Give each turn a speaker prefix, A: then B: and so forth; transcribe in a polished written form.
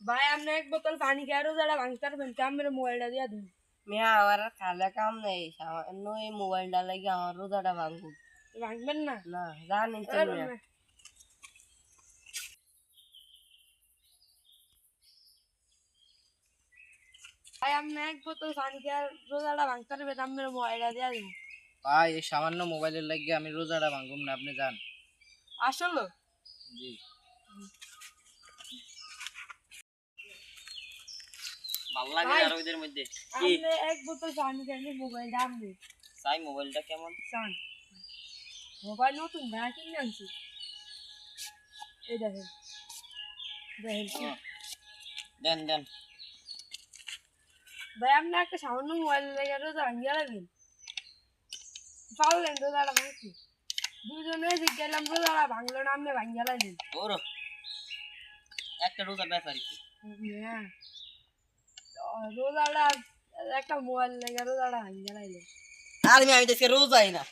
A: ভাই আপনি এক বোতল পানি খেয়ে রোজাটা ভাঙতে পারবেন আমার মোবাইলটা দিয়া দিন
B: মিয়া আমার আর খালে কাম নেই সামান্য এই মোবাইলটা লাগে আমার রোজাটা ভাঙবো
A: ভাঙবেন না
B: না জানি তো মিয়া
A: ভাই আপনি এক বোতল পানি খেয়ে রোজাটা ভাঙতে পারবেন আমার মোবাইলটা দিয়া দিন
C: ভাই এই সামান্য মোবাইলের লাগিয়ে আমি রোজাটা ভাঙুম না, আপনি যান।
A: আসলে
C: জি ভালো লাগে
A: ভাই,
C: আর ওইদের মধ্যে কি
A: আপনি এক বোতল পানি খেয়ে মোবাইলটা আপনি
C: চাই মোবাইলটা কেমন
A: চান মোবাইল নতুন ভাই কিনে আনছি এই দেখেন দেখেন
C: দেন দেন।
A: ভাই আপনি একটা সামান্য মোবাইল লেগে রোজা ভাঙিয়ে রাখবেন পারলেন রোজাটা ভাঙছি দুজনে যে গেলাম রোজাটা ভাঙলো না আপনি ভাঙিয়ে রাখবেন
C: ওরো একটা রোজা ব্যাপারই
A: হ্যাঁ রোজাটা একটা মোবাইল লেগে রোজাটা ভাঙিয়ে রাখলেন
B: আর আমি দেশে রোজাই না